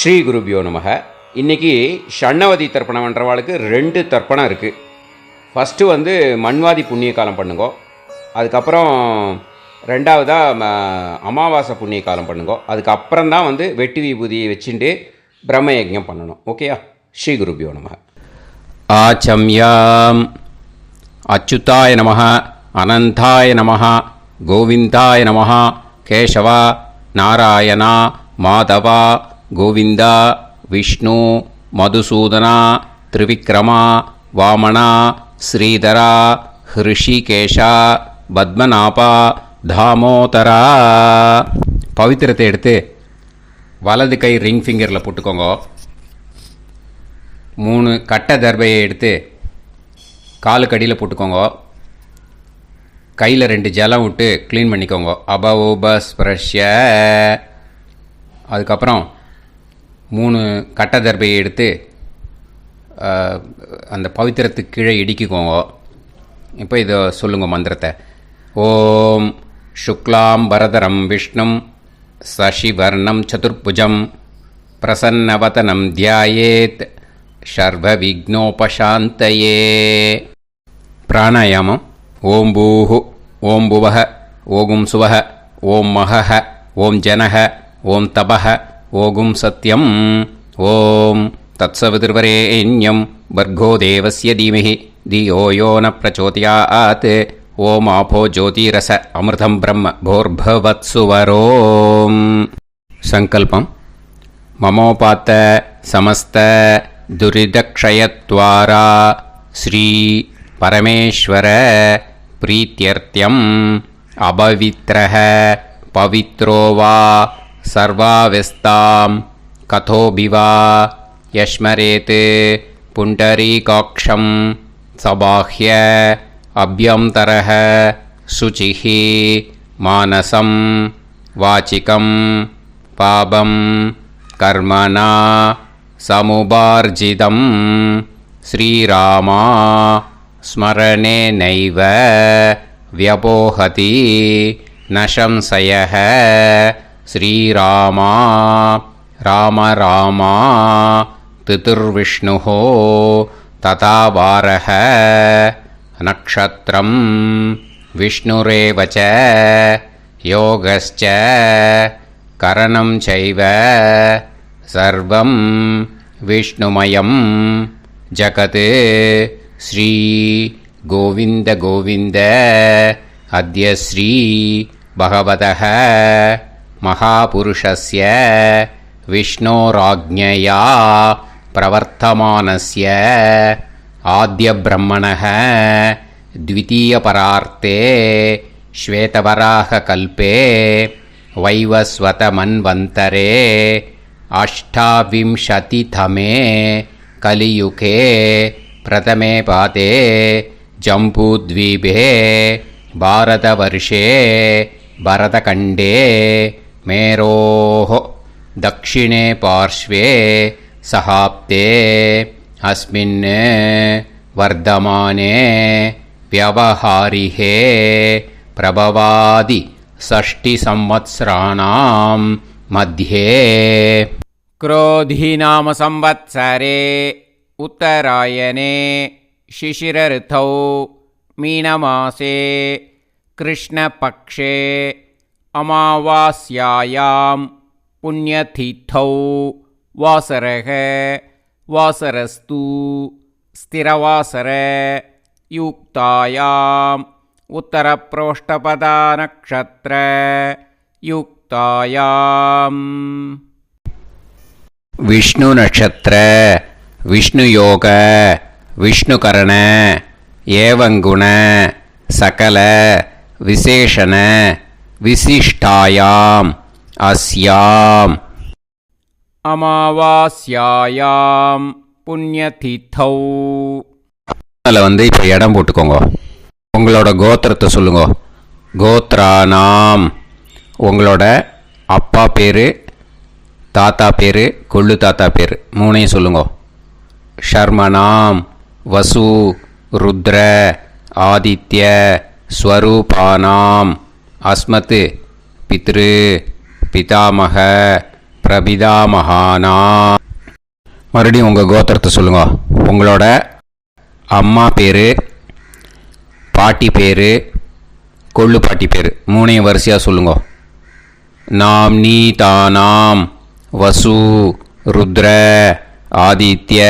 ஸ்ரீ குருபியோ நமக. இன்றைக்கி ஷண்ணவதி தர்ப்பணம் பண்ணுறவாளுக்கு 2 தர்ப்பணம் இருக்குது. ஃபஸ்ட்டு மண்வாதி புண்ணிய காலம் பண்ணுங்கோ. அதுக்கப்புறம் ரெண்டாவதாக அமாவாசை புண்ணிய காலம் பண்ணுங்கோ. அதுக்கப்புறம்தான் வெட்டி விபூதியை வச்சுட்டு பிரம்ம யஜ்ஞம் பண்ணணும். ஓகேயா? ஸ்ரீ குருபியோ நமக. ஆச்சம்யாம் அச்சுதாய நமஹ, அனந்தாய நமஹ, கோவிந்தாய நமஹ, கேசவா, நாராயணா, மாதவா, கோவிந்தா, விஷ்ணு, மதுசூதனா, திரிவிக்ரமா, வாமனா, ஸ்ரீதரா, ஹிருஷிகேஷா, பத்மநாபா, தாமோதரா. பவித்திரத்தை எடுத்து வலது கை ரிங் ஃபிங்கரில் போட்டுக்கோங்க. 3 கட்டை தர்பையை எடுத்து காலுக்கடியில் போட்டுக்கோங்க. கையில் 2 ஜலம் விட்டு க்ளீன் பண்ணிக்கோங்க. அபவோபஸ்பிரஷ்ய. அதுக்கப்புறம் 3 கட்டை தர்பையை எடுத்து அந்த பவித்திரத்துக்கு கீழே இடிக்கிக்கோங்க. இப்போ இதை சொல்லுங்க மந்திரத்தை. ஓம் சுக்லாம் பரதரம் விஷ்ணும் சசிவர்ணம் சதுர்புஜம் பிரசன்னவதனம் தியாயேத் சர்வ விக்னோபசாந்தயே. பிராணாயாமம். ஓம் பூஹு, ஓம் புவஹ, ஓகும் சுவஹ, ஓம் மஹஹ, ஓம் ஜனஹ, ஓம் தபஹ, ஓகும் சத்யம். ஓம் தத்சவிதுர்வரேண்யம் வர்கோ தேவஸ்ய தீமஹி தியோ யோ ந பிரச்சோதயாத். ஓம் ஆபோ ஜோதிரச அமிர்தம் பிரம்ம போர்பவத்சுவரோம். சங்கல்பம். மமோபாத்த சமஸ்த துரிதக்ஷயத்வாரா ஸ்ரீ பரமேஸ்வர பிரீத்யர்த்தியம் அபவித்ரஹ பவித்ரோ வா சர்வாவஸ்தாம் கதோபிவா யஸ்மரேத் புண்டரீகாக்ஷம் சபாஹ்ய அப்யந்தரஹ சுசிஹி மானசம் வாச்சிகம் பாபம் கர்மணா சமுபார்ஜிதம் ஸ்ரீராமா ஸ்மரணேனைவ வ்யபோஹதி நசம்சயஹ. ஸ்ரீராமா ராம ராமா திதிர்விஷ்ணுஹோ ததா வாரஹ. நக்ஷத்ரம் விஷ்ணுரேவச யோகஸ்ச கரணம் சைவ சர்வம் விஷ்ணுமயம் ஜகத். ஸ்ரீ கோவிந்த கோவிந்த. அத்ய ஸ்ரீ பகவதः மகாபுருஷஸ்ய விஷ்ணோராஜ்ஞயா பிரவர்த்தமானஸ்ய ஆத்ய பிரம்மணः த்விதீயபரார்த்தே ஸ்வேதவராக கல்பே வைவஸ்வத மன்வந்தரே அஷ்டாவிம்சதிதமே கலியுகே பிரதமே பாதே ஜம்பூத்வீபே பாரதவர்ஷே பரதகண்டே மேரோः தக்ஷிணே பார்ஷ்வே சஹாப்தே அஸ்மின் வர்தமானே வியவஹாரிஹே பிரபவாதி ஷஷ்டி சம்வத்சராணாம் மத்தியே. क्रोधीनाम संवत्सरे उत्तरायणे शिशिरऋतौ मीनमासे कृष्णपक्षे अमावास्यायां पुण्यतिथौ वासरः वासरस्तु स्थिरवासर युक्तायाम् उत्तरप्रोष्ठपदा नक्षत्र युक्तायाम्. विष्णु नक्षत्र विष्णु योग विष्णुकरण एवं गुण सकल विशेषण विशिष्टायाम अस्याम அமாவாஸ்யாயாம் புண்ணியதிதௌ. அதில் இப்போ இடம் போட்டுக்கோங்க. உங்களோட கோத்திரத்தை சொல்லுங்க. கோத்ரானாம். உங்களோட அப்பா பேர், தாத்தா பேர், கொள்ளு தாத்தா பேர் 3ஐயும் சொல்லுங்க. ஷர்மனாம் வசு ருத்ர ஆதித்ய ஸ்வரூபானாம் அஸ்மத் பித்ரு பிதாமக பிரபிதாமகானா. மறுபடியும் உங்கள் கோத்திரத்தை சொல்லுங்க. உங்களோட அம்மா பேர், பாட்டி பேர், கொள்ளு பாட்டி பேர் மூணையும் வரிசையாக சொல்லுங்க. நாம் நீ தானாம் வசு ருத்ர ஆதித்ய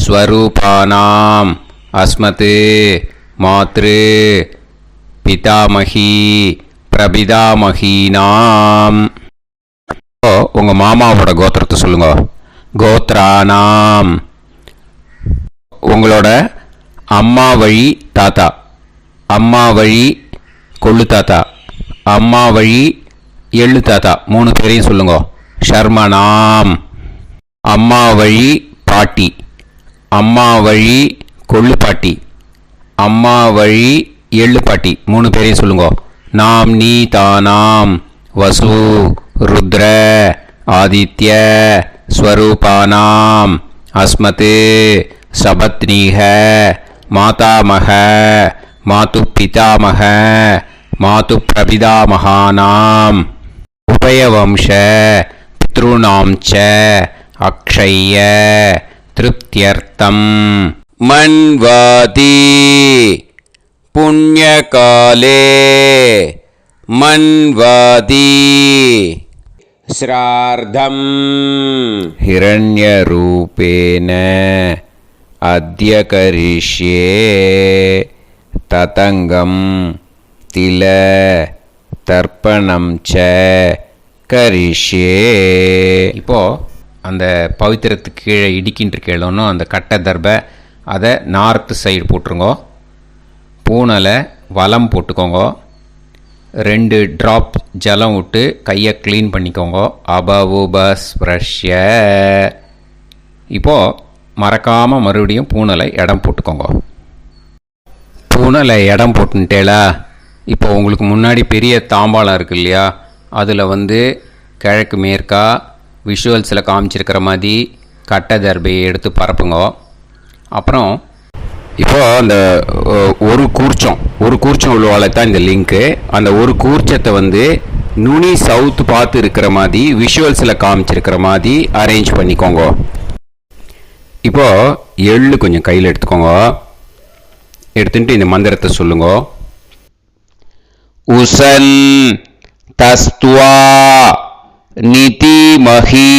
ஸ்வரூபானாம் அஸ்மத் மாத்ரு பிதாமகி பிரபிதாமகீனாம். உங்கள் மாமாவோட கோத்திரத்தை சொல்லுங்க. கோத்ரானாம். உங்களோட அம்மா வழி தாத்தா, அம்மா வழி கொள்ளு தாத்தா, அம்மா வழி எள்ளு தாத்தா மூணு பேரையும் சொல்லுங்க. ஷர்மனாம். அம்மா வழி பாட்டி, அம்மா வழி கொள்ளு பாட்டி, அம்மா வழி எள்ளு பாட்டி மூணு பேரையும் சொல்லுங்க. நாம் நீ தானாம் வசு ருத்ர ஆதித்ய ஸ்வரூபானாம் அஸ்மத் சபத்னீஹ மாதாமக மாது பிதாமக மாது பிரபிதாமகானாம் உபயவம்ச பித்ருணாம் ச அக்ஷய்ய திருப்தியர்த்தம் மன்வாதி புண்ணியகாலே மன்வாதி ஸ்ரார்த்தம் ஹிரண்யரூபேன அத்ய கரிஷ்யே ததங்கம் தில தர்ப்பணம் ச கரிஷ்யே. இப்போது அந்த பவித்திரத்துக்கு கீழே இடிக்கின்ற கேளோன்னு அந்த கட்டை தர்பை அதை நார்த்து சைடு போட்டுருங்க. பூனலை வலம் போட்டுக்கோங்க. 2 ட்ராப் ஜலம் விட்டு கையை க்ளீன் பண்ணிக்கோங்க. அபவுபஸ்ப்ரஷ்ய. இப்போது மறக்காமல் மறுபடியும் பூனலை இடம் போட்டுக்கோங்க. பூனலை இடம் போட்டுட்டேலா. இப்போ உங்களுக்கு முன்னாடி பெரிய தாம்பாளம் இருக்கு இல்லையா, அதில் கிழக்கு மேற்கா விஷுவல்ஸில் காமிச்சிருக்கிற மாதிரி கட்டை தர்பையை எடுத்து பரப்புங்க. அப்புறம் இப்போது அந்த ஒரு கூர்ச்சம் உள்ளவாளை தான் இந்த லிங்க்கு. அந்த ஒரு கூர்ச்சத்தை நுனி சவுத்து பார்த்து இருக்கிற மாதிரி விஷுவல்ஸில் காமிச்சிருக்கிற மாதிரி அரேஞ்ச் பண்ணிக்கோங்க. இப்போது எள்ளு கொஞ்சம் கையில் எடுத்துக்கோங்க. எடுத்துட்டு இந்த மந்திரத்தை சொல்லுங்க. உசன் தஸ்துவா நிதிமஹி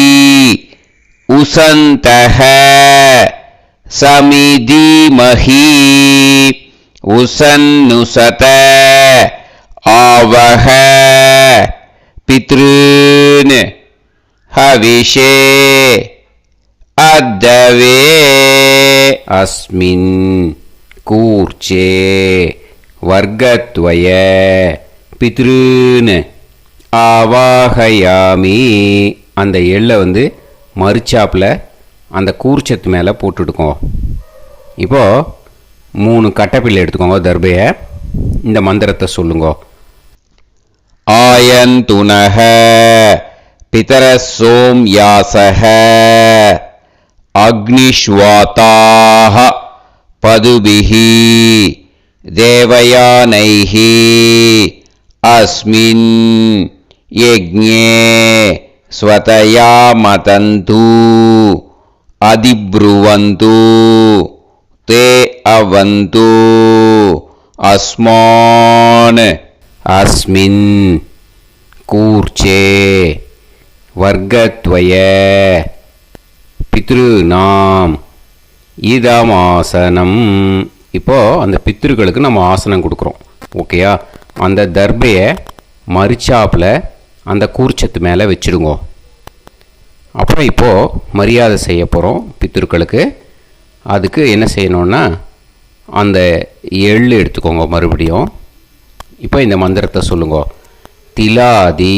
உசந்தஹ சமிதிமஹி உசன்னுசத ஆவஹ பித்ருன் ஹவிஷே அத்தவே அஸ்மின் கூர்ச்சே வர்க்கத்வய பித்ருன் ஆவாஹயாமி. அந்த எள்ளை மறுச்சாப்பில் அந்த கூர்ச்சத்து மேலே போட்டுடுக்கோங்க. இப்போது 3 கட்டைப்பிள்ளை எடுத்துக்கோங்க தர்பையை. இந்த மந்திரத்தை சொல்லுங்க. ஆயந்துனஹ பிதர சோம்யாசஹ அக்னிஷ்வாதாஹ பதுபிஹி தேவயானைஹி அஸ்மின் யஜ்ஞே ஸ்வதயா மதந்து அதிப்ருவந்து தே அவது அஸ்மான் அஸ்மின் கூர்ச்சே வர்க்கத்வய பித்ருநாம் இதமாசனம். இப்போது அந்த பித்ருக்களுக்கு நம்ம ஆசனம் கொடுக்குறோம். ஓகேயா? அந்த தர்பையை மரிச்சாப்பில் அந்த கூர்ச்சத்து மேலே வச்சுடுங்க. அப்புறம் இப்போது மரியாதை செய்ய போகிறோம் பித்ருக்களுக்கு. அதுக்கு என்ன செய்யணுன்னா அந்த எள்ளு எடுத்துக்கோங்க மறுபடியும். இப்போ இந்த மந்திரத்தை சொல்லுங்க. திலாதி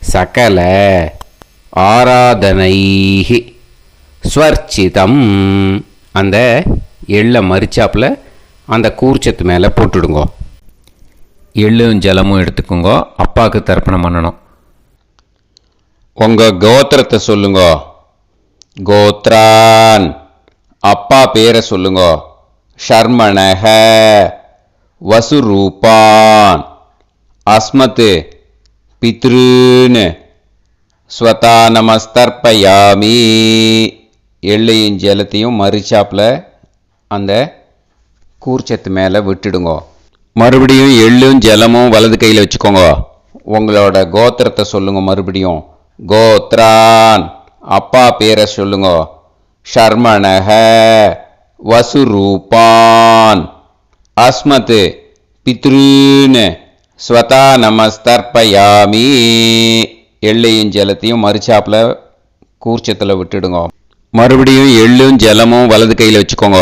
சகல ஆராதனைஹி ஸ்வர்ச்சிதம். அந்த எள்ளை மரிச்சாப்பில் அந்த கூர்ச்சத்து மேலே போட்டுடுங்க. எள்ளும் ஜலமும் எடுத்துக்கோங்க. அப்பாவுக்கு தர்ப்பணம் பண்ணணும். உங்கள் கோத்திரத்தை சொல்லுங்க. கோத்ரான். அப்பா பேரை சொல்லுங்க. ஷர்மணஹ வசுரூபான் அஸ்மத் பித்ருன் ஸ்வதா நமஸ்தர்ப்பயாமி. எள்ளையும் ஜலத்தையும் மறிச்சாப்பில் அந்த கூர்ச்சத்து மேலே விட்டுடுங்கோ. மறுபடியும் எள்ளும் ஜலமும் வலது கையில் வச்சுக்கோங்க. உங்களோட கோத்திரத்தை சொல்லுங்க. மறுபடியும் கோத்ரான், அப்பா பேரை சொல்லுங்க. ஷர்மணஹ, வசுரூபான், அஸ்மத், பித்ருன்னு. ஸ்வதா நமஸ்தர்ப்பயாமி. எள்ளையும் ஜலத்தையும் மறிச்சாப்பில் கூர்ச்சத்தில் விட்டுடுங்க. மறுபடியும் எள்ளும் ஜலமும் வலது கையில் வச்சுக்கோங்க.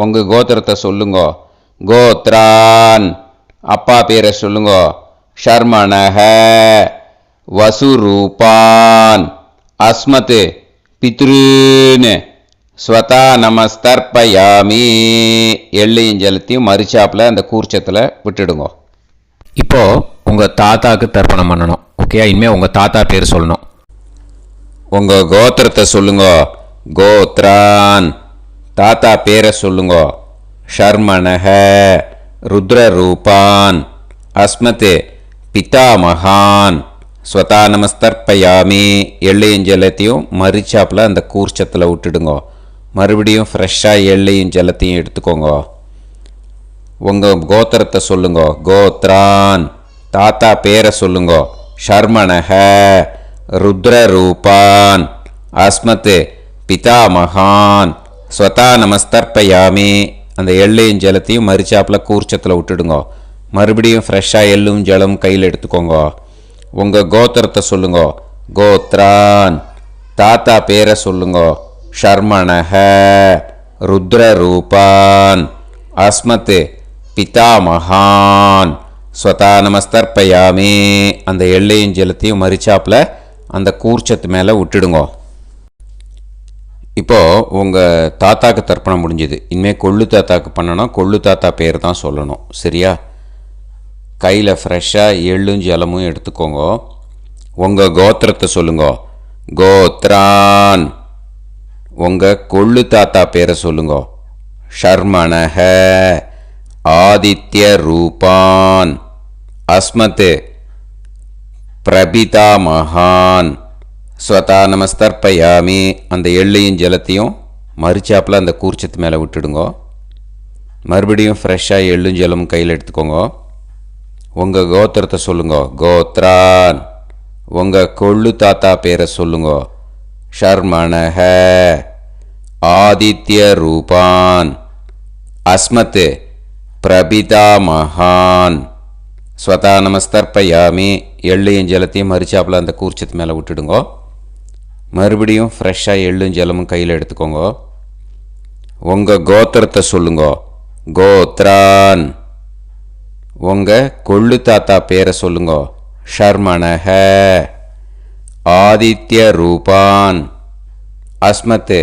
உங்கள் கோத்திரத்தை சொல்லுங்க. கோத்ரான், அப்பா பேரை சொல்லுங்க. ஷர்மணஹ, வசுரூபான், அஸ்மத், பித்ருன்னு. ஸ்வதா நமஸ்தர்ப்பயாமி. எள்ளையும் ஜலத்தையும் மறிச்சாப்பில் அந்த கூர்ச்சத்தில் விட்டுடுங்க. இப்போது உங்கள் தாத்தாவுக்கு தர்ப்பணம் பண்ணணும். ஓகே, இனிமேல் உங்கள் தாத்தா பேர் சொல்லணும். உங்கள் கோத்திரத்தை சொல்லுங்க. கோத்ரான், தாத்தா பேரை சொல்லுங்க. ஷர்மணஹ, ருத்ரரூபான், அஸ்மத், பிதாமகான். ஸ்வதா நமஸ்தர்ப்பயாமி. எள்ளையும் ஜலத்தையும் மறிச்சாப்பில் அந்த கூர்ச்சத்தில் விட்டுடுங்க. மறுபடியும் ஃப்ரெஷ்ஷாக எள்ளையும் ஜலத்தையும் எடுத்துக்கோங்க. உங்கள் கோத்திரத்தை சொல்லுங்க. கோத்ரான், தாத்தா பேரை சொல்லுங்க. ஷர்மணஹ, ருத்ரரூபான், அஸ்மத், பிதாமகான். ஸ்வதா நமஸ்தர்ப்பயாமி. அந்த எள்ளையும் ஜலத்தையும் மறிச்சாப்பில் கூர்ச்சத்தில் விட்டுடுங்க. மறுபடியும் ஃப்ரெஷ்ஷாக எள்ளும் ஜலம் கையில் எடுத்துக்கோங்க. உங்கள் கோத்திரத்தை சொல்லுங்க. கோத்ரான், தாத்தா பேரை சொல்லுங்க. ஷர்மணஹ, ருத்ரரூபான், அஸ்மத், பிதாமகான். ஸ்வதா நமஸ்தர்ப்பயாமி. அந்த எள்ளையும் ஜலத்தையும் மறிச்சாப்பில் அந்த கூர்ச்சத்து மேலே விட்டுடுங்க. இப்போது உங்கள் தாத்தாக்கு தர்ப்பணம் முடிஞ்சுது. இனிமேல் கொள்ளு தாத்தாக்கு பண்ணணும். கொள்ளு தாத்தா பேர் தான் சொல்லணும். சரியா? கையில் ஃப்ரெஷ்ஷாக எள்ளும் ஜலமும் எடுத்துக்கோங்க. உங்கள் கோத்திரத்தை சொல்லுங்க. கோத்ரான், உங்கள் கொள்ளு தாத்தா பேரை சொல்லுங்க. ஷர்மணஹ, ஆதித்ய ரூபான், அஸ்மத், பிரபிதாமகான். ஸ்வதா நமஸ்தர்ப்பயாமி. அந்த எள்ளையும் ஜலத்தையும் மறிச்சாப்பில் அந்த கூர்ச்சத்து மேலே விட்டுடுங்க. மறுபடியும் ஃப்ரெஷ்ஷாக எள்ளும் ஜலமும் கையில் எடுத்துக்கோங்க. உங்கள் கோத்திரத்தை சொல்லுங்க. கோத்ரான், உங்கள் கொள்ளு தாத்தா பேரை சொல்லுங்க. ஷர்மணஹ, ஆதித்ய ரூபான், அஸ்மத், பிரபிதாமகான். ஸ்வதா நமஸ்தர்ப்பயாமி. எள்ளையும் ஜலத்தையும் மறிச்சாப்பில் அந்த கூர்ச்சத்து மேலே விட்டுடுங்க. மறுபடியும் ஃப்ரெஷ்ஷாக எள்ளும் ஜலமும் கையில் எடுத்துக்கோங்க. உங்கள் கோத்திரத்தை சொல்லுங்க. கோத்ரான், உங்கள் கொள்ளு தாத்தா பேரை சொல்லுங்க. ஷர்மணஹ, ஆதித்ய ரூபான், அஸ்மத்,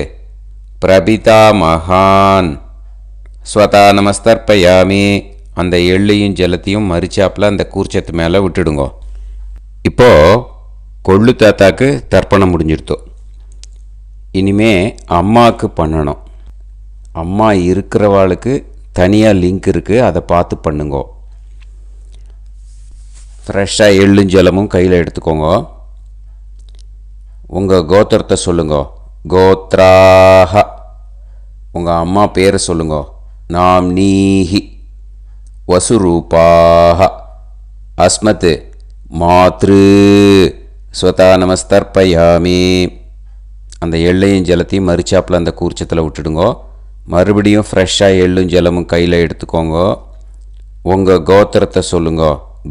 பிரபிதாமகான். ஸ்வதா நமஸ்தர்ப்பயாமி. அந்த எள்ளையும் ஜலத்தையும் மறிச்சாப்பில் அந்த கூர்ச்சத்து மேலே விட்டுடுங்க. இப்போது கொள்ளு தாத்தாக்கு தர்ப்பணம் முடிஞ்சிடுத்தோம். இனிமே அம்மாவுக்கு பண்ணணும். அம்மா இருக்கிறவாளுக்கு தனியாக லிங்க் இருக்குது, அதை பார்த்து பண்ணுங்க. ஃப்ரெஷ்ஷாக எள்ளும் ஜலமும் கையில் எடுத்துக்கோங்க. உங்கள் கோத்திரத்தை சொல்லுங்க. கோத்ராஹ, உங்கள் அம்மா பேரை சொல்லுங்க. நாம்னீஹி, வசுரூபாஹ, அஸ்மத், மாத்ரு. ஸ்வதா நமஸ்தர்ப்பயாமி. அந்த எள்ளையும் ஜலத்தையும் மறிச்சாப்பில் அந்த கூர்ச்சத்தில் விட்டுடுங்க. மறுபடியும் ஃப்ரெஷ்ஷாக எள்ளும் ஜலமும் கையில் எடுத்துக்கோங்க. உங்கள் கோத்திரத்தை சொல்லுங்க.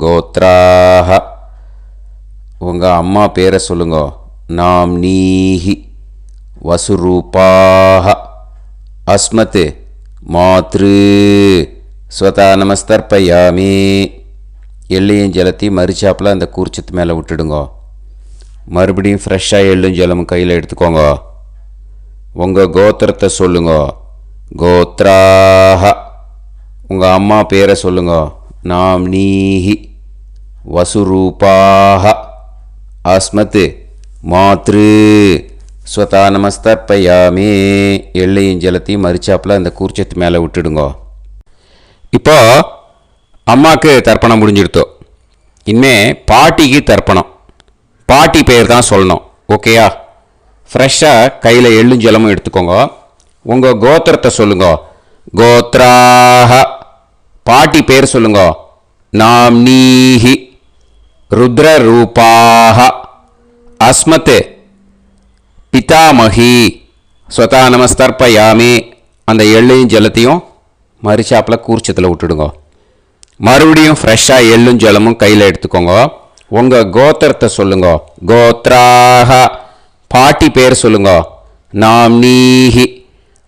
கோத்ராஹ, உங்கள் அம்மா பேரை சொல்லுங்க. நாம்னீஹி, வசுரூபாஹ, அஸ்மத், மாத்ரு. ஸ்வதா நமஸ்தர்ப்பயாமி. எள்ளையும் ஜலத்தையும் மறிச்சாப்பில் அந்த கூர்ச்சத்து மேலே விட்டுடுங்க. மறுபடியும் ஃப்ரெஷ்ஷாக எள்ளும் ஜலமும் கையில் எடுத்துக்கோங்க. உங்கள் கோத்திரத்தை சொல்லுங்க. கோத்ராஹ, உங்கள் அம்மா பேரை சொல்லுங்க. நாம்னீஹி, வசுரூபாஹ, அஸ்மத், மாத்ரு. ஸ்வதா நமஸ்தர்ப்பயாமி. எள்ளையும் ஜலத்தையும் மறிச்சாப்பில் அந்த கூர்ச்சத்து மேலே விட்டுடுங்க. இப்போ அம்மாவுக்கு தர்ப்பணம் முடிஞ்சிடுத்தோம். இனிமே பாட்டிக்கு தர்ப்பணம். பாட்டி பேர் தான் சொல்லணும். ஓகேயா? ஃப்ரெஷ்ஷாக கையில் எள்ளும் ஜலமும் எடுத்துக்கோங்க. உங்கள் கோத்திரத்தை சொல்லுங்க. கோத்ராஹ. பாட்டி பேர் சொல்லுங்க. நாம்னீஹி ருத்ரரூபாஹ அஸ்மத் பிதாமகி ஸ்வதா நமஸ்தர்ப்பயாமி. அந்த எள்ளையும் ஜலத்தையும் மரிச்சாப்பில் கூர்ச்சத்தில் விட்டுடுங்க. மறுபடியும் ஃப்ரெஷ்ஷாக எள்ளும் ஜலமும் கையில் எடுத்துக்கோங்க. உங்கள் கோத்திரத்தை சொல்லுங்க. கோத்ராஹ. பாட்டி பேர் சொல்லுங்க. நாம்னீஹி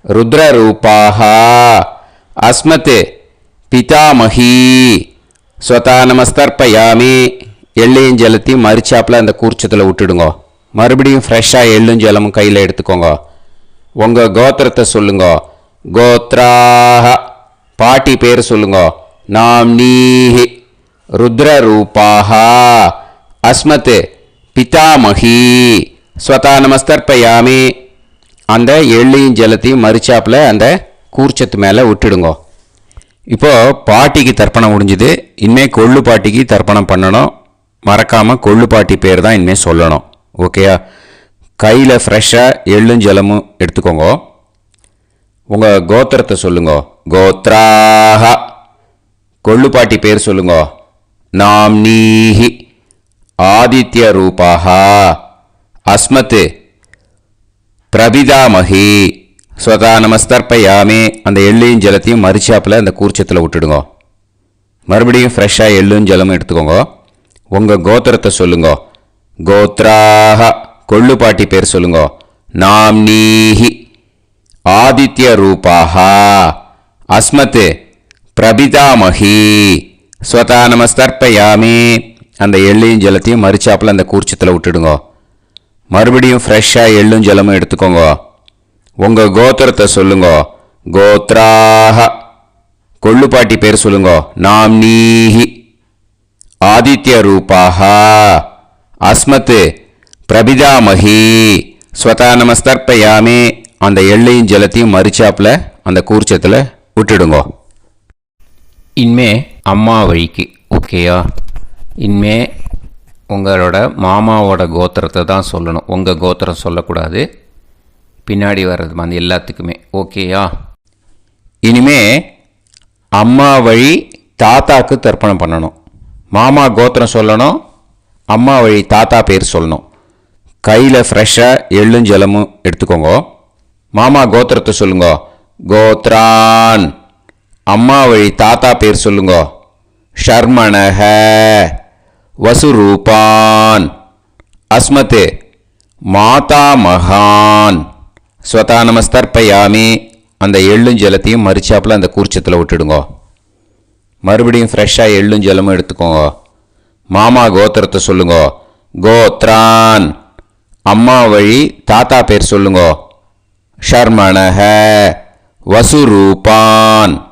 ருத்ரரூபாஹ அஸ்மத் பிதாமகி ஸ்வதா நமஸ்தர்ப்பயாமி. எள்ளையும் ஜலத்தையும் மரிச்சாப்பில் அந்த கூர்ச்சத்தில் விட்டுடுங்க. மறுபடியும் ஃப்ரெஷ்ஷாக எள்ளும் ஜலமும் கையில் எடுத்துக்கோங்க. உங்கள் கோத்திரத்தை சொல்லுங்க. கோத்ராஹ. பாட்டி பேர் சொல்லுங்க. நாம்னீஹி ருத்ரரூபாஹ அஸ்மத் பிதாமகி ஸ்வதா நமஸ்தர்ப்பயாமி. அந்த எள்ளையும் ஜலத்தையும் மரிச்சாப்பில் அந்த கூர்ச்சத்து மேலே விட்டுடுங்க. இப்போது பாட்டிக்கு தர்ப்பணம் முடிஞ்சுது. இனிமேல் கொள்ளு பாட்டிக்கு தர்ப்பணம் பண்ணணும். மறக்காமல் கொள்ளு பாட்டி பேர் தான் இனிமேல் சொல்லணும். ஓகேயா? கையில் ஃப்ரெஷ்ஷாக எள்ளும் ஜலமும் எடுத்துக்கோங்க. உங்கள் கோத்திரத்தை சொல்லுங்க. கோத்ராஹ. கொள்ளு பாட்டி பேர் சொல்லுங்க. நாம்னீஹி ஆதித்ய ரூபாஹ அஸ்மத் பிரபிதாமகி ஸ்வதா நமஸ்தர்ப்பயாமி. அந்த எள்ளையும் ஜலத்தையும் மரிச்சாப்பில் அந்த கூர்ச்சத்தில் விட்டுடுங்க. மறுபடியும் ஃப்ரெஷ்ஷாக எள்ளும் ஜலமும் எடுத்துக்கோங்க. உங்கள் கோத்திரத்தை சொல்லுங்க. கோத்ராஹ. கொள்ளு பாட்டி பேர் சொல்லுங்க. நாம்னீஹி ஆதித்ய ரூபாஹ அஸ்மத் பிரபிதாமகி ஸ்வதா நமஸ்தர்ப்பயாமி. அந்த எள்ளையும் ஜலத்தையும் மரிச்சாப்பில் அந்த கூர்ச்சத்தில் விட்டுடுங்க. மறுபடியும் ஃப்ரெஷ்ஷாக எள்ளும் ஜலமும் எடுத்துக்கோங்க. உங்கள் கோத்திரத்தை சொல்லுங்க. கோத்ராஹ. கொள்ளு பாட்டி பேர் சொல்லுங்க. நாம்னீஹி ஆதித்ய ரூபாஹ அஸ்மத் பிரபிதாமகி ஸ்வதா நமஸ்தர்ப்பயாமி. அந்த எள்ளையும் ஜலத்தையும் மரிச்சாப்பில் அந்த கூர்ச்சத்தில் விட்டுடுங்க. இனிமே அம்மா வழிக்கு. ஓகேயா? இனிமே உங்களோட மாமாவோட கோத்திரத்தை தான் சொல்லணும். உங்கள் கோத்திரம் சொல்லக்கூடாது. பின்னாடி வர்றது வந்து எல்லாத்துக்குமே. ஓகேயா? இனிமே அம்மா வழி தாத்தாக்கு தர்ப்பணம் பண்ணணும். மாமா கோத்திரம் சொல்லணும். அம்மா வழி தாத்தா பேர் சொல்லணும். கையில் ஃப்ரெஷ்ஷாக எள்ளும் ஜலமும் எடுத்துக்கோங்க. மாமா கோத்திரத்தை சொல்லுங்க. கோத்ரான். அம்மா வழி தாத்தா பேர் சொல்லுங்க. ஷர்மணஹ வசுரூபான் அஸ்மத் மாதாமகான் ஸ்வதா நமஸ்தர்ப்பயாமி. அந்த எள்ளும் ஜலத்தையும் மரிச்சாப்பில் அந்த கூர்ச்சத்தில் விட்டுடுங்க. மறுபடியும் ஃப்ரெஷ்ஷாக எள்ளும் ஜலமும் எடுத்துக்கோங்க. மாமா கோத்திரத்தை சொல்லுங்க. கோத்ரான். அம்மா வழி தாத்தா பேர் சொல்லுங்க. ஷர்மணஹ வசுரூபான்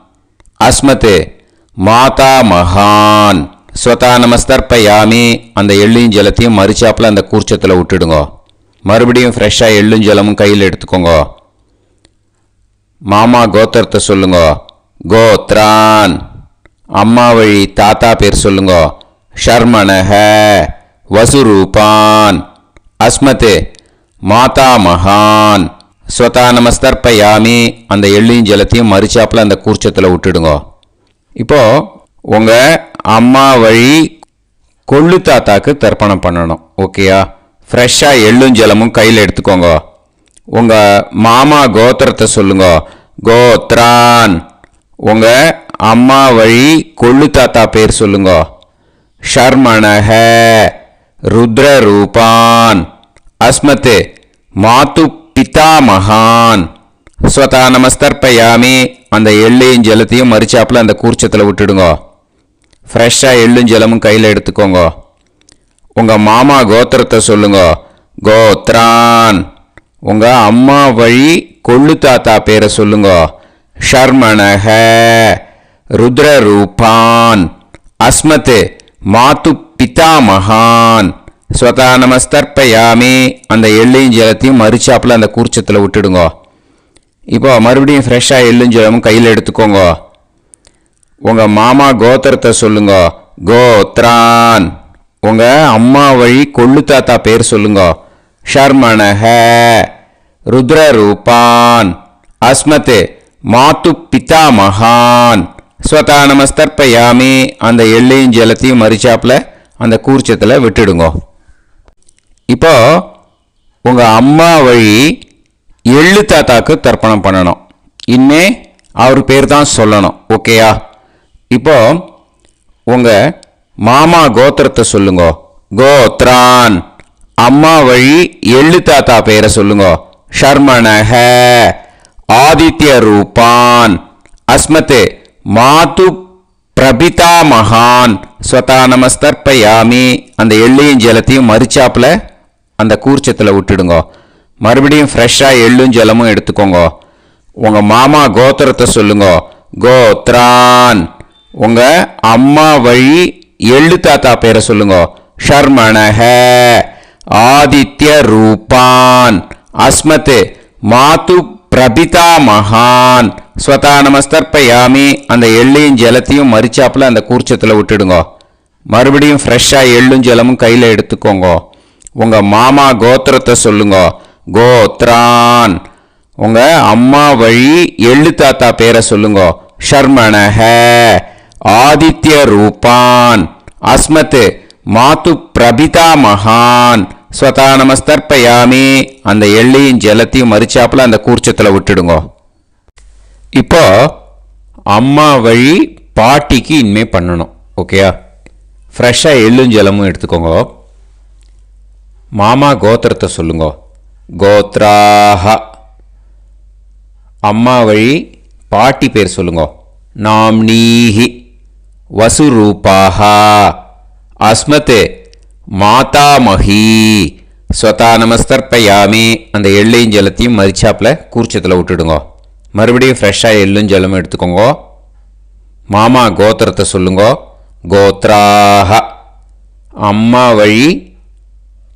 அஸ்மத் மாதாமகான் ஸ்வதா நமஸ்தர்ப்பயாமி. அந்த எள்ளையும் ஜலத்தையும் மரிச்சாப்பில் அந்த கூர்ச்சத்தில் விட்டுடுங்க. மறுபடியும் ஃப்ரெஷ்ஷாக எள்ளும் ஜலமும் கையில் எடுத்துக்கோங்க. மாமா கோத்திரத்தை சொல்லுங்க. கோத்ரான். அம்மா வழி தாத்தா பேர் சொல்லுங்க. ஷர்மணஹ வசுரூபான் அஸ்மத் மாதாமகான் ஸ்வதா நமஸ்தர்ப்பயாமி. அந்த எள்ளையும் ஜலத்தையும் மரிச்சாப்பில் அந்த கூர்ச்சத்தில் விட்டுடுங்க. இப்போது உங்கள் அம்மா வழி கொள்ளு தாத்தாக்கு தர்ப்பணம் பண்ணணும். ஓகேயா? ஃப்ரெஷ்ஷாக எள்ளும் ஜலமும் கையில் எடுத்துக்கோங்க. உங்கள் மாமா கோத்திரத்தை சொல்லுங்க. கோத்ரான். உங்கள் அம்மா வழி கொள்ளு தாத்தா பேர் சொல்லுங்க. ஷர்மணஹ ருத்ரரூபான் அஸ்மத் மாது பிதாமகான் ஸ்வதா நமஸ்தர்ப்பயாமி. அந்த எள்ளையும் ஜலத்தையும் மரிச்சாப்பில் அந்த கூர்ச்சத்தில் விட்டுடுங்க. ஃப்ரெஷ்ஷாக எள்ளும் ஜலமும் கையில் எடுத்துக்கோங்க. உங்கள் மாமா கோத்திரத்தை சொல்லுங்க. கோத்ரான். உங்கள் அம்மா வழி கொள்ளு தாத்தா பேரை சொல்லுங்க. ஷர்மணஹ ருத்ரரூபான் அஸ்மத் மாது பிதாமகான் ஸ்வதா நமஸ்தர்ப்பயாமி. அந்த எள்ளையும் ஜலத்தையும் மரிச்சாப்பில் அந்த கூர்ச்சத்தில் விட்டுடுங்க. இப்போ மறுபடியும் ஃப்ரெஷ்ஷாக எள்ளும் ஜலமும் கையில் எடுத்துக்கோங்க. உங்கள் மாமா கோத்திரத்தை சொல்லுங்க. கோத்ரான். உங்கள் அம்மா வழி கொள்ளு தாத்தா பேர் சொல்லுங்க. ஷர்மணஹ ருத்ரரூபான் அஸ்மத் மாத்து பிதா மகான் ஸ்வதா நமஸ்தர்ப்பயாமி. அந்த எள்ளையும் ஜலத்தையும் மறிச்சாப்பில் அந்த கூர்ச்சத்தில் விட்டுடுங்க. இப்போ உங்கள் அம்மா வழி எள்ளு தாத்தாக்கு தர்ப்பணம் பண்ணணும். இனிமே அவர் பேர் தான் சொல்லணும். ஓகேயா? இப்போ உங்கள் மாமா கோத்திரத்தை சொல்லுங்க. கோத்ரான். அம்மா வழி எள்ளு தாத்தா பேரை சொல்லுங்க. ஷர்மணஹ ஆதித்ய ரூபான் அஸ்மத் மாது பிரபிதா மகான் ஸ்வதா நமஸ்தர்ப்பயாமி. அந்த எள்ளையும் ஜலத்தையும் மறிச்சாப்பில் அந்த கூர்ச்சத்தில் விட்டுடுங்க. மறுபடியும் ஃப்ரெஷ்ஷாக எள்ளும் ஜலமும் எடுத்துக்கோங்க. உங்கள் மாமா கோத்திரத்தை சொல்லுங்க. கோத்ரான். உங்கள் அம்மா வழி எள்ளு தாத்தா பேரை சொல்லுங்க. ஷர்மணஹ ஆதித்ய ரூபான் அஸ்மத் மாது பிரபிதா மகான் ஸ்வதா நமஸ்தர்ப்பயாமி. அந்த எள்ளையும் ஜலத்தையும் மறிச்சாப்பில் அந்த கூர்ச்சத்தில் விட்டுடுங்க. மறுபடியும் ஃப்ரெஷ்ஷாக எள்ளும் ஜலமும் கையில் எடுத்துக்கோங்க. உங்கள் மாமா கோத்திரத்தை சொல்லுங்க. கோத்ரான். உங்கள் அம்மா வழி எள்ளு தாத்தா பேரை சொல்லுங்க. ஷர்மணஹ ஆதித்ய ரூபான் அஸ்மத் மாது பிரபிதா மகான் ஸ்வதா நமஸ்தர்ப்பயாமி. அந்த எள்ளையும் ஜலத்தையும் மறிச்சாப்பில் அந்த கூர்ச்சத்தில் விட்டுடுங்க. இப்போ அம்மா வழி பாட்டிக்கு இனிமே பண்ணணும். ஓகேயா? ஃப்ரெஷ்ஷாக எள்ளும் ஜலமும் எடுத்துக்கோங்க. மாமா கோத்திரத்தை சொல்லுங்க. கோத்ராஹ. அம்மா வழி பாட்டி பேர் சொல்லுங்க. நாம்னீஹி வசுரூபாஹ அஸ்மத் மாதாமஹி ஸ்வதா நமஸ்தர்ப்பயாமி. அந்த எள்ளையும் ஜலத்தையும் மறிச்சாப்பில் கூர்ச்சத்தில் விட்டுடுங்க. மறுபடியும் ஃப்ரெஷ்ஷாக எள்ளும் ஜலமும் எடுத்துக்கோங்க. மாமா கோத்திரத்தை சொல்லுங்க. கோத்ராஹ. அம்மா வழி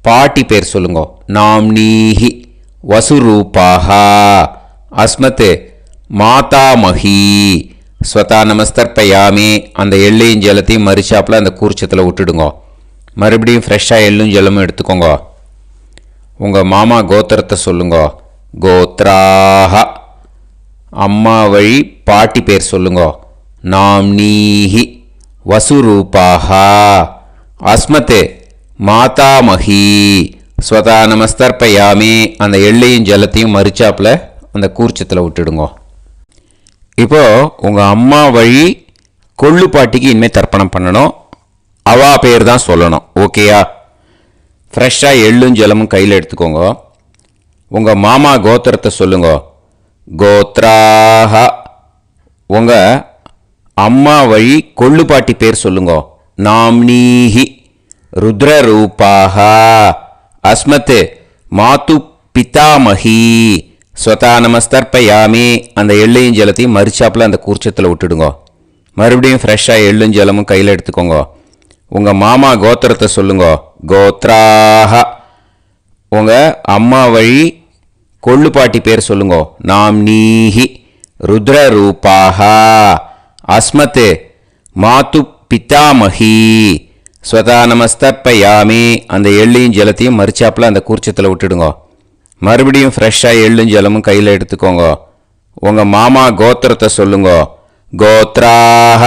பாட்டி பேர் சொல்லுங்க. நாம்னீஹி வசுரூபாஹ அஸ்மத் மாதாமஹி ஸ்வதா நமஸ்தர்ப்பயாமி. அந்த எள்ளையும் ஜலத்தையும் மறிச்சாப்பில் அந்த கூர்ச்சத்தில் விட்டுடுங்க. மறுபடியும் ஃப்ரெஷ்ஷாக எள்ளும் ஜலமும் எடுத்துக்கோங்க. உங்கள் மாமா கோத்திரத்தை சொல்லுங்க. கோத்ராஹ. அம்மா வழி பாட்டி பேர் சொல்லுங்க. நாம்னீஹி வசுரூபாஹ அஸ்மத் மாதாமஹி ஸ்வதா நமஸ்தர்ப்பயாமி. அந்த எள்ளையும் ஜலத்தையும் மறிச்சாப்பில் அந்த கூர்ச்சத்தில் விட்டுடுங்க. இப்போ உங்கள் அம்மா வழி கொள்ளு பாட்டிக்கு இனிமேல் தர்ப்பணம் பண்ணணும். அவா பேர் தான் சொல்லணும். ஓகேயா? ஃப்ரெஷ்ஷாக எள்ளும் ஜலமும் கையில் எடுத்துக்கோங்க. உங்கள் மாமா கோத்திரத்தை சொல்லுங்க. கோத்ராஹ. உங்கள் அம்மா வழி கொள்ளு பாட்டி பேர் சொல்லுங்க. நாம்னீஹி ருத்ரரூபாஹ அஸ்மத் மாது பிதாமஹி ஸ்வதா நமஸ்தர்ப்பயாமி. அந்த எள்ளையும் ஜலத்தையும் மறிச்சாப்பில் அந்த கூர்ச்சத்தில் விட்டுடுங்க. மறுபடியும் ஃப்ரெஷ்ஷாக எள்ளும் ஜலமும் கையில் எடுத்துக்கோங்க. உங்கள் மாமா கோத்திரத்தை சொல்லுங்க. கோத்ராஹ. உங்கள் அம்மா வழி கொள்ளு பாட்டி பேர் சொல்லுங்க. நாம்னீஹி ருத்ரரூபாஹ அஸ்மத் மாது பிதாமஹி ஸ்வதா நமஸ்தர்ப்பயாமி. அந்த எள்ளையும் ஜலத்தையும் மறிச்சாப்பில் அந்த கூர்ச்சத்தில் விட்டுடுங்க. மறுபடியும் ஃப்ரெஷ்ஷாக எள்ளும் ஜலமும் கையில் எடுத்துக்கோங்க. உங்கள் மாமா கோத்திரத்தை சொல்லுங்க. கோத்ராஹ.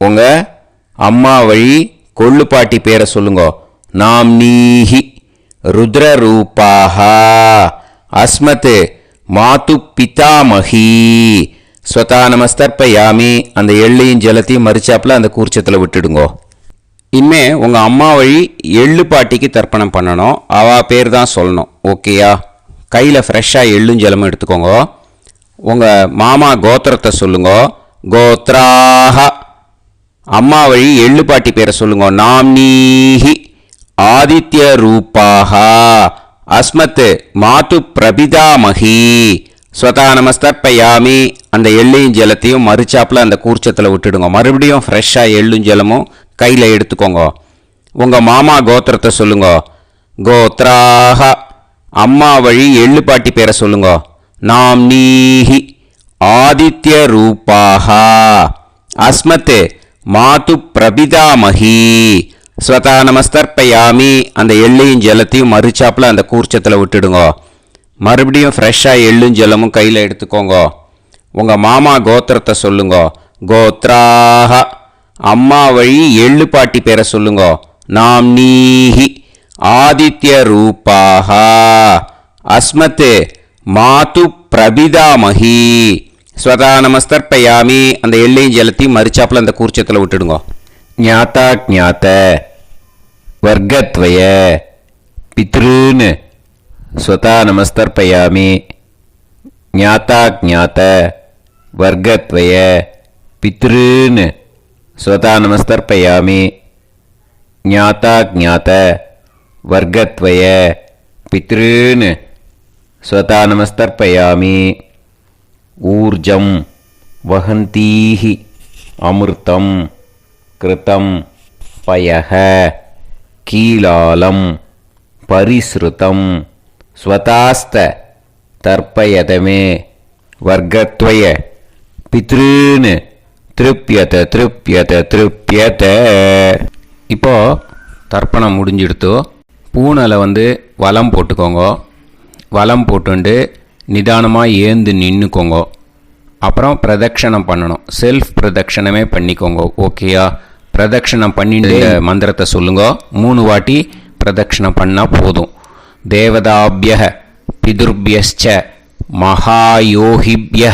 உங்கள் அம்மா வழி கொள்ளு பாட்டி பேரை சொல்லுங்க. நாம்னீஹி ருத்ரரூபாஹ அஸ்மத் மாது பிதாமஹி ஸ்வதா நமஸ்தர்ப்பயாமி. அந்த எள்ளையும் ஜலத்தையும் மறிச்சாப்பில் அந்த கூர்ச்சத்தில் விட்டுடுங்க. இனிமே உங்கள் அம்மா வழி எள்ளு பாட்டிக்கு தர்ப்பணம் பண்ணணும். அவா பேர் தான் சொல்லணும். ஓகேயா? கையில் ஃப்ரெஷ்ஷாக எள்ளும் ஜலமும் எடுத்துக்கோங்க. உங்கள் மாமா கோத்திரத்தை சொல்லுங்க. கோத்ராஹ. அம்மா வழி எள்ளு பாட்டி பேரை சொல்லுங்க. நாம்னீஹி ஆதித்ய ரூபாஹ அஸ்மத் மாது பிரபிதாமஹி ஸ்வதா நமஸ்தர்ப்பயாமி. அந்த எள்ளையும் ஜலத்தையும் மறிச்சாப்பில் அந்த கூர்ச்சத்தில் விட்டுடுங்க. மறுபடியும் ஃப்ரெஷ்ஷாக எள்ளும் ஜலமும் கையில் எடுத்துக்கோங்க. உங்கள் மாமா கோத்திரத்தை சொல்லுங்க. கோத்ராஹ. அம்மா வழி எள்ளு பாட்டி பேரை சொல்லுங்க. நாம்னீஹி ஆதித்ய ரூபாஹ அஸ்மத் மாது பிரபிதாமஹி ஸ்வதா நமஸ்தர்ப்பயாமி. அந்த எள்ளையும் ஜலத்தையும் மறுச்சாப்பில் அந்த கூர்ச்சத்தில் விட்டுடுங்க. மறுபடியும் ஃப்ரெஷ்ஷாக எள்ளும் ஜலமும் கையில் எடுத்துக்கோங்க. உங்கள் மாமா கோத்திரத்தை சொல்லுங்க. கோத்ராக. அம்மா வழி எள்ளு பாட்டி பேரை சொல்லுங்க. நாம் நீஹி ஆதித்ய ரூபாக அஸ்மத் மாது பிரபிதாமஹி. ஸ்வதா நமஸ்தர்ப்பயாமி. அந்த எள்ளையும் ஜலத்தையும் மறுச்சாப்பில் அந்த கூர்ச்சத்தில் விட்டுடுங்க. ஞாதா ஞாத வர்க்கத்வய பித்ருன் ஸ்வதா நமஸ்தர்ப்பயாமி. ஞாதா ஞாத வர்க்கத்வய பித்ருன் ஸ்வதா நமஸ்தர்ப்பயாமி. ஞாதா ஞாத வர்க்கத்வய பித்ருன் ஸ்வதா நமஸ்தர்ப்பயாமி. ஊர்ஜம் வஹந்தீஹி அமிர்தம் கிருதம் பயஹ கீலாலம் பரிஸ்ருதம் ஸ்வதாஸ்த தர்ப்பயதமே வர்க்கத்வய பித்ருன் திருப்யத திருப்யத திருப்யத. இப்போ தர்ப்பணம் முடிஞ்சிடுத்தோ. பூனலை வலம் போட்டுக்கோங்க. வலம் போட்டுண்டு நிதானமாக ஏந்து நின்றுக்கோங்க. அப்புறம் பிரதட்சணம் பண்ணணும். செல்ஃப் பிரதட்சணமே பண்ணிக்கோங்க. ஓகேயா? பிரதட்சணம் பண்ணிட்டு மந்திரத்தை சொல்லுங்க. 3 வாட்டி பிரதட்சணம் பண்ணால் போதும். தேவதாபிய பிதுர்பியச்ச மகாயோகிபிய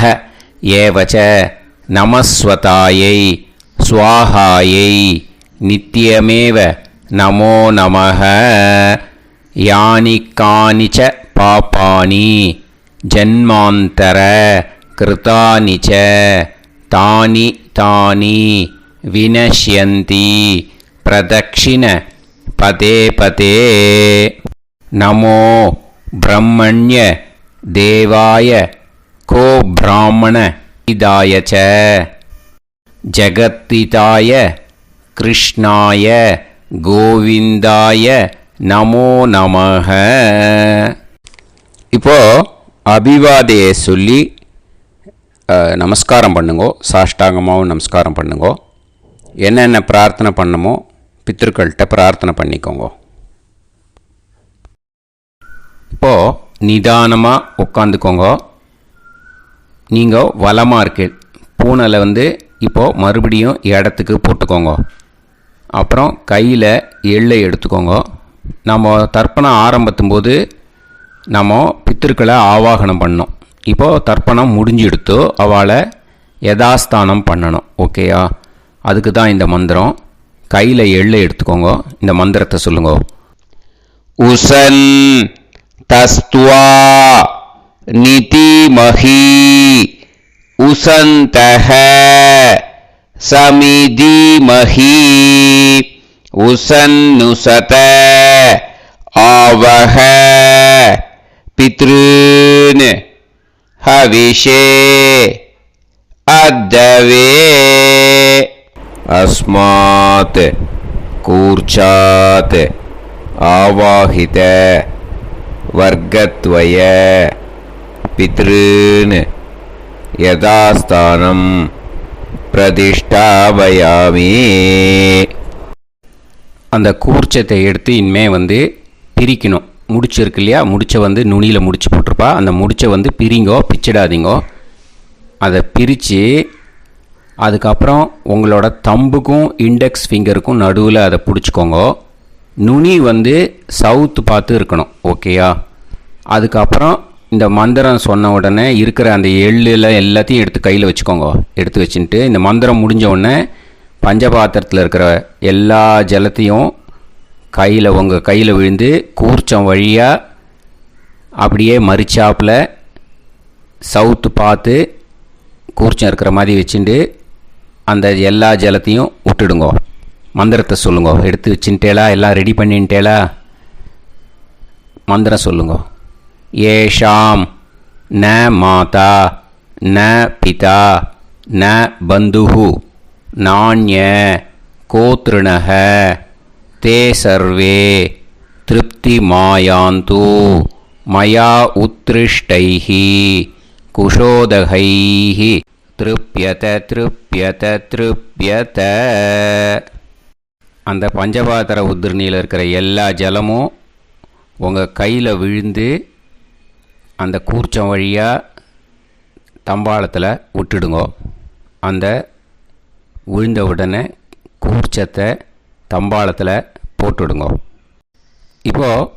ஏவச்ச நமஸ்வதாயை ஸ்வாஹாயை நித்யமேவ நமோ நமஹ. யானி கானிச்ச பாபானி ஜன்மாந்தர கிருதானி ச தானி தானி வினஷ்யந்தி பிரதக்ஷிண பதே பதே. நமோ பிரம்மண்ய தேவாய கோ பிராமண இதாய ச ஜகத்திதாய கிருஷ்ணாய கோவிந்தாய நமோ நமஹ. இப்போ அபிவாதையை சொல்லி நமஸ்காரம் பண்ணுங்கோ. சாஷ்டாங்கமாகவும் நமஸ்காரம் பண்ணுங்கோ. என்னென்ன பிரார்த்தனை பண்ணமோ பித்திருக்கள்கிட்ட பிரார்த்தனை பண்ணிக்கோங்க. இப்போது நிதானமாக உட்காந்துக்கோங்க. நீங்கள் வலமாக இருக்கு பூனலை இப்போது மறுபடியும் இடத்துக்கு போட்டுக்கோங்க. அப்புறம் கையில் எள்ளை எடுத்துக்கோங்க. நம்ம தர்ப்பணம் ஆரம்பித்தும் போது நம்ம பித்திருக்களை ஆவாகனம் பண்ணோம். இப்போது தர்ப்பணம் முடிஞ்செடுத்தோ அவளை யதாஸ்தானம் பண்ணணும். ஓகேயா? அதுக்கு தான் இந்த மந்திரம். கையில் எள்ளை எடுத்துக்கோங்க. இந்த மந்திரத்தை சொல்லுங்க. உசன் தஸ்துவா நிதிமஹி உசந்தஹ சமிதிமஹி உசன்னுசத ஆவஹ பித்ருன் ஹவிஷே அத்தவே. அஸ்மாத் கூர்ச்சாத் ஆவாஹித வர்க்கத்வய பித்ருன் யதாஸ்தானம் பிரதிஷ்டாபயாமி. அந்த கூர்ச்சத்தை எடுத்து இனிமே பிரிக்கணும். முடிச்சிருக்கு இல்லையா? முடிச்சை நுனியில் முடிச்சு போட்டிருப்பா. அந்த முடிச்சை பிரிங்கோ, பிச்சிடாதீங்கோ. அதை பிரித்து அதுக்கப்புறம் உங்களோட தம்புக்கும் இண்டெக்ஸ் ஃபிங்கருக்கும் நடுவில் அதை பிடிச்சிக்கோங்க. நுனி சவுத்து பார்த்து இருக்கணும். ஓகேயா? அதுக்கப்புறம் இந்த மந்திரம் சொன்ன உடனே இருக்கிற அந்த எள்ளில் எல்லாத்தையும் எடுத்து கையில் வச்சுக்கோங்க. எடுத்து வச்சுட்டு இந்த மந்திரம் முடிஞ்ச உடனே பஞ்சபாத்திரத்தில் இருக்கிற எல்லா ஜலத்தையும் உங்கள் கையில் விழுந்து கூர்ச்சம் வழியாக அப்படியே மறிச்சாப்பில் சவுத்து பார்த்து கூர்ச்சம் இருக்கிற மாதிரி வச்சுட்டு அந்த எல்லா ஜலத்தையும் விட்டுடுங்கோ. மந்திரத்தை சொல்லுங்க. எடுத்து வச்சுட்டேலா? எல்லாம் ரெடி பண்ணிட்டேலா? மந்திரம் சொல்லுங்க. ஏஷாம் ந மாதா ந பிதா ந பந்துஹு நாண்ய கோத்ருணஹ தே சர்வே திருப்தி மாயாந்து மயா உத்ருஷ்டைஹி குஷோதகைஹி திருப்யத திருப்யத திருப்யத. அந்த பஞ்சபாத்திர உதிரணியில் இருக்கிற எல்லா ஜலமும் உங்கள் கையில் விழுந்து அந்த கூர்ச்சம் வழியாக தம்பாளத்தில் விட்டுடுங்கோ. அந்த விழுந்த உடனே கூர்ச்சத்தை தம்பாளத்தில் போட்டுடுங்கோ. இப்போது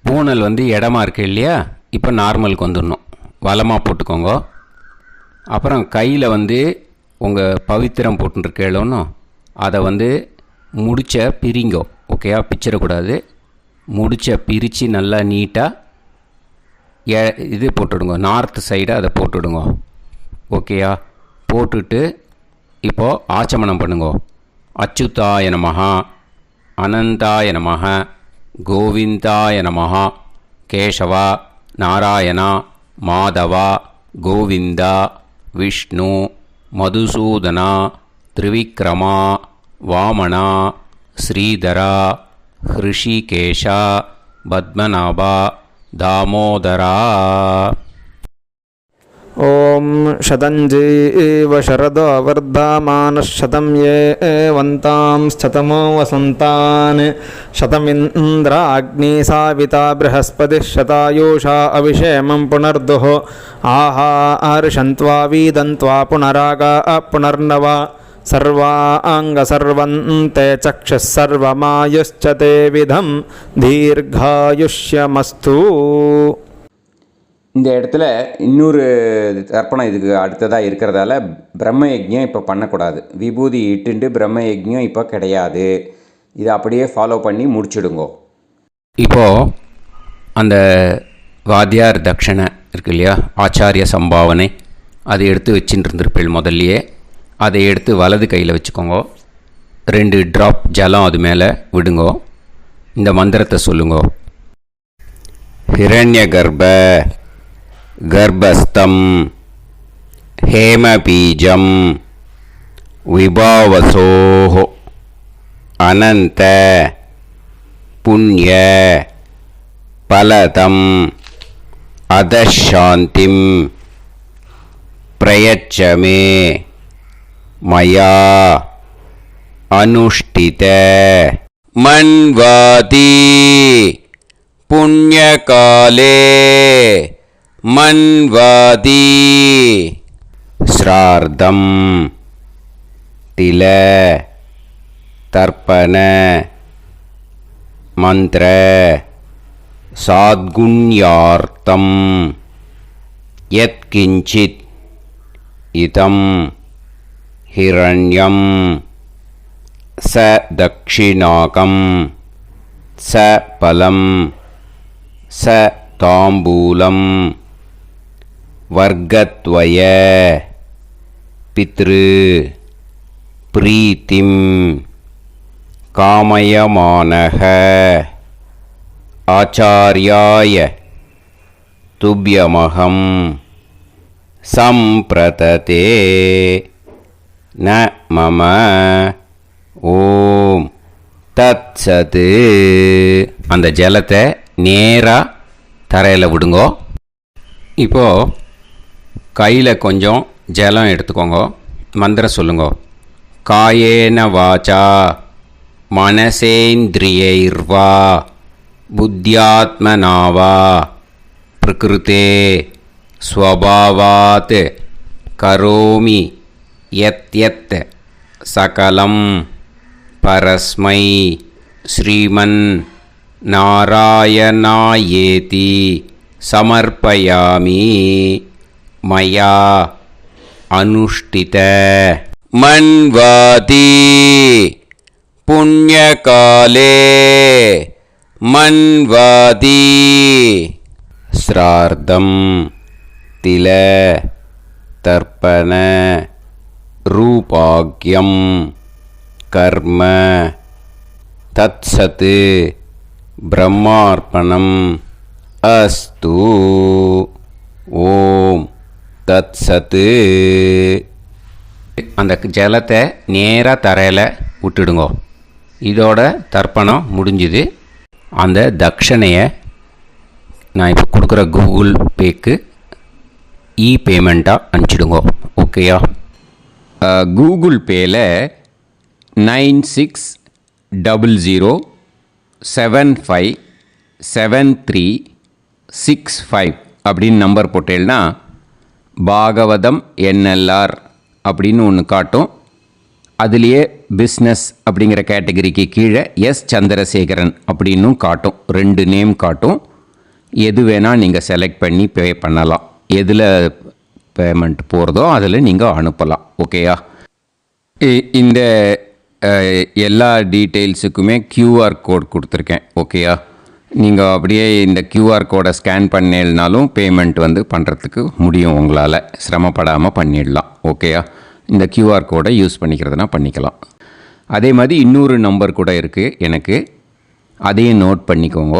பூனல் இடமா இருக்கு இல்லையா, இப்போ நார்மலுக்கு வந்துடணும். வலமாக போட்டுக்கோங்க. அப்புறம் கையில் உங்கள் பவித்திரம் போட்டுருக்கேளோன்னு அதை முடிச்ச பிரிங்கோ. ஓகேயா, பிச்சிடக்கூடாது. முடிச்ச பிரித்து நல்லா நீட்டாக இது போட்டுடுங்க, நார்த் சைடை அதை போட்டுடுங்க. ஓகேயா, போட்டுட்டு இப்போது ஆச்சமனம் பண்ணுங்க. அச்சுதாய நமஹ, அனந்தாய நமஹ, கோவிந்தாய நமஹ, கேசவா, நாராயணா, மாதவா, கோவிந்தா, விஷ்ணு, மதுசூதனா, திரிவிக்ரமா, வாமனா, ஸ்ரீதரா, ஹிருஷிகேஷா, பத்மநாபா, தாமோதரா. ॐ शतञ्जीव शरदो वर्धमानः शतं ये वन्तां शतमो वसन्तान् शतमिन्द्राग्नी साविता बृहस्पतिः शतायुषा अभिषेमं पुनर्दुः आहार्षन्त्वा वीदन्त्वा पुनरागा पुनर्नव सर्वाङ्गसर्वन्ते चक्षुः सर्वमायुश्च ते विधं दीर्घायुष्यमस्तु. இந்த இடத்துல இன்னொரு தர்ப்பணம் இதுக்கு அடுத்ததாக இருக்கிறதால பிரம்ம யஜ்ஞம் இப்போ பண்ணக்கூடாது. விபூதி இட்டுண்டு பிரம்ம யஜ்ஞம் இப்போ கிடையாது. இதை அப்படியே ஃபாலோ பண்ணி முடிச்சுடுங்கோ. இப்போது அந்த வாத்தியார் தட்சணை இருக்கு இல்லையா, ஆச்சாரிய சம்பாவனை, அதை எடுத்து வச்சுட்டு இருந்திருப்பேள் முதல்லையே. அதை எடுத்து வலது கையில் வச்சுக்கோங்க. 2 ட்ராப் ஜலம் அது மேலே விடுங்கோ. இந்த மந்திரத்தை சொல்லுங்கோ. ஹிரண்ய கர்ப்ப கர்ப்பஸ்தம் ஹேமபீஜம் விபாவசோஹ அனந்த புண்ணிய பலதம் அதசாந்திம் பிரயச்சமே மயா அனுஷ்டித மன்வாதி புண்ணியகாலே மன்வாதி ஸ்ரார்த்தம் தில தர்ப்பண மந்திர சாத்குண்யார்த்தம் யத்கிஞ்சித் இதம் ஹிரண்யம் ச தக்ஷிணாகம் ச பலம் ச தாம்பூலம் வர்க்கத்வய பித்ரு பிரீத்திம் காமயமானஹ ஆச்சார்யாய துப்யமகம் சம்பிரததே ந மம. ஓம் தத்சது. அந்த ஜலத்தை நேராக தரையில் விடுங்கோ. இப்போது கையில் கொஞ்சம் ஜலம் எடுத்துக்கோங்க. மந்திரம் சொல்லுங்க. காயேன வாச்சா மனசேந்திரியைர்வா புத்தியாத்மனாவா பிரகிருதே ஸ்வபாவாத் கரோமி யத் யத் சகலம் பரஸ்மை ஸ்ரீமன் நாராயணாயேதி சமர்ப்பயாமி மயா அனுஷ்டித மன்வாதி புண்ணியகாலே மன்வாதி ஸ்ரார்த்தம் தில தர்ப்பண ரூபாக்யம் கர்ம தத்சத் பிரம்மார்ப்பணம் அஸ்து. ஓம் தத்சத். அந்த ஜலத்தை நேராக தரையில் விட்டுடுங்கோ. இதோட தர்ப்பணம் முடிஞ்சுது. அந்த தட்சணையை நான் இப்போ கொடுக்குற கூகுள் பேக்கு பேமெண்ட்டாக அனுப்பிச்சிடுங்கோ. ஓகேயா? கூகுள் பேயில் 96 00757365 அப்படின்னு நம்பர் போட்டேன்னா பாகவதம் என்எல்ஆர் அப்படின்னு ஒன்று காட்டும். அதுலேயே பிஸ்னஸ் அப்படிங்கிற கேட்டகரிக்கு கீழே எஸ் சந்திரசேகரன் அப்படின்னும் காட்டும். 2 நேம் காட்டும். எது வேணால் நீங்கள் செலக்ட் பண்ணி பே பண்ணலாம். எதில் பேமெண்ட் போகிறதோ அதில் நீங்கள் அனுப்பலாம். ஓகேயா? இந்த எல்லா டீட்டெயில்ஸுக்குமே QR கோட் கொடுத்துருக்கேன். ஓகேயா? நீங்கள் அப்படியே இந்த QR கோடை ஸ்கேன் பண்ணேனாலும் பேமெண்ட் பண்ணுறதுக்கு முடியும். உங்களால் சிரமப்படாமல் பண்ணிடலாம். ஓகேயா? இந்த QR கோடை யூஸ் பண்ணிக்கிறதுனா பண்ணிக்கலாம். அதே மாதிரி இன்னொரு நம்பர் கூட இருக்குது எனக்கு. அதையும் நோட் பண்ணிக்கோங்க.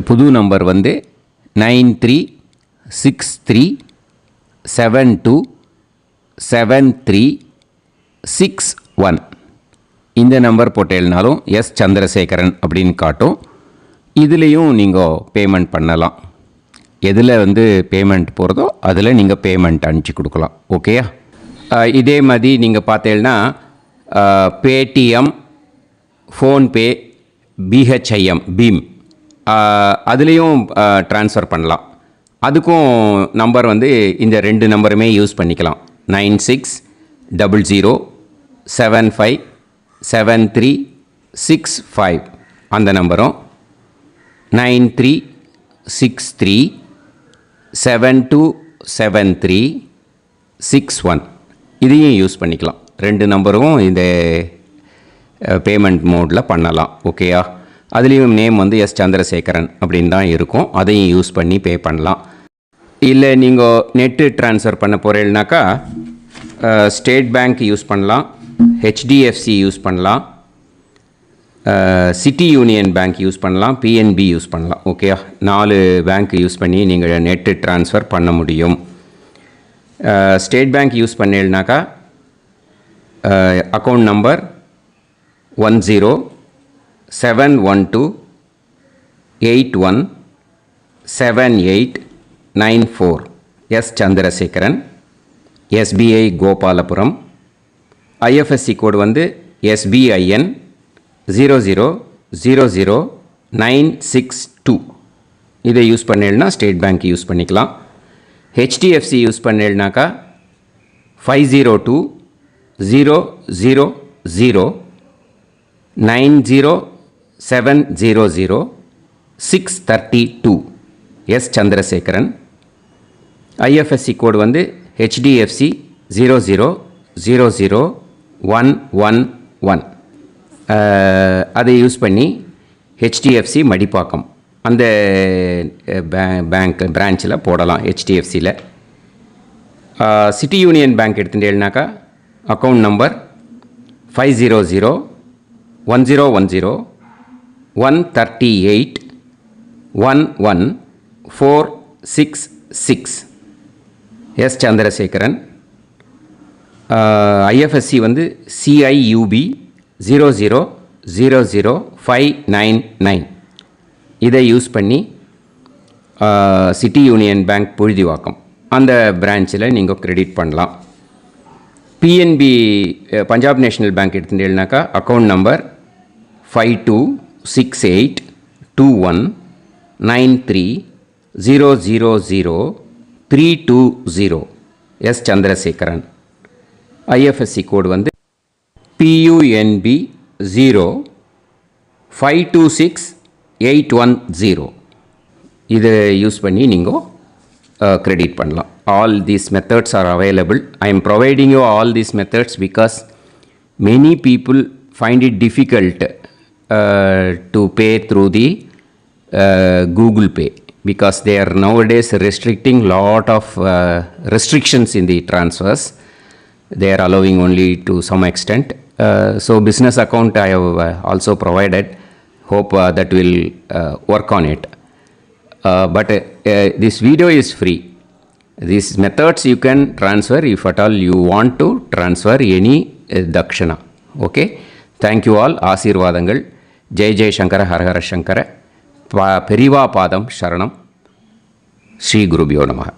புது நம்பர் 9363727361. இந்த நம்பர் போட்டேனாலும் எஸ் சந்திரசேகரன் அப்படின்னு காட்டும். இதுலேயும் நீங்கள் பேமெண்ட் பண்ணலாம். எதில் பேமெண்ட் போகிறதோ அதில் நீங்கள் பேமெண்ட் அனுப்பிச்சி கொடுக்கலாம். ஓகேயா? இதே மாதிரி நீங்கள் பார்த்தீங்கன்னா பேடிஎம், ஃபோன்பே, பிஹெச்ஐஎம், பீம் அதுலேயும் ட்ரான்ஸ்ஃபர் பண்ணலாம். அதுக்கும் நம்பர் இந்த 2 நம்பருமே யூஸ் பண்ணிக்கலாம். 9600757365 அந்த நம்பரும் 9363727361 இதையும் யூஸ் பண்ணிக்கலாம். 2 நம்பரும் இந்த பேமெண்ட் மோடில் பண்ணலாம். ஓகேயா? அதுலேயும் நேம் எஸ் சந்திரசேகரன் அப்படின்னு தான் இருக்கும். அதையும் யூஸ் பண்ணி பே பண்ணலாம். இல்லை நீங்கள் நெட்டு ட்ரான்ஸ்ஃபர் பண்ண போகிறீங்கனாக்கா ஸ்டேட் பேங்க் யூஸ் பண்ணலாம், HDFC யூஸ் பண்ணலாம், சிட்டி யூனியன் பேங்க் யூஸ் பண்ணலாம், PNB யூஸ் பண்ணலாம். ஓகேயா? 4 பேங்க் யூஸ் பண்ணி நீங்கள் நெட்டு ட்ரான்ஸ்ஃபர் பண்ண முடியும். ஸ்டேட் பேங்க் யூஸ் பண்ணீங்கனாக்கா account number 1071281789 S Chandrasekaran, SBI Gopalapuram. IFSC code SBIN 0000962. இதை யூஸ் பண்ணீங்கன்னா ஸ்டேட் பேங்க் யூஸ் பண்ணிக்கலாம். HDFC யூஸ் பண்ணீங்கனாக்கா 50200907000632 S Chandrasekaran. IFSC code HDFC 0000111. அதை யூஸ் பண்ணி HDFC மடிப்பாக்கம் அந்த பேங்க் பிரான்ச்சில் போடலாம். HDFCயில் சிட்டி யூனியன் பேங்க் எடுத்துட்டேன்னாக்கா account number 500101381146 S Chandrasekaran. IFSC CIUB 0000599. இதை யூஸ் பண்ணி சிட்டி யூனியன் பேங்க் புழுதிவாக்கம் அந்த பிரான்ச்சில் நீங்கள் கிரெடிட் பண்ணலாம். PNB பஞ்சாப் நேஷ்னல் பேங்க் எடுத்துட்டேன்னாக்கா account number 52682193000320 S Chandrasekaran. IFSC code PUNB 0526810. இதை யூஸ் பண்ணி நீங்கள் கிரெடிட் பண்ணலாம். All these methods are available. I am providing you all these methods because many people find it difficult to pay through the Google Pay because they are nowadays restricting lot of restrictions in the transfers. They are allowing only to some extent. So business account I have also provided. Hope that will work on it. But this video is free. These methods you can transfer if at all you want to transfer any dakshana. Okay? Thank you all. ஆசீர்வாதங்கள். ஜெய் ஜெய் சங்கர ஹரஹர சங்கர. பெரிவா பாதம் சரணம். ஸ்ரீ குருபியோ நமः.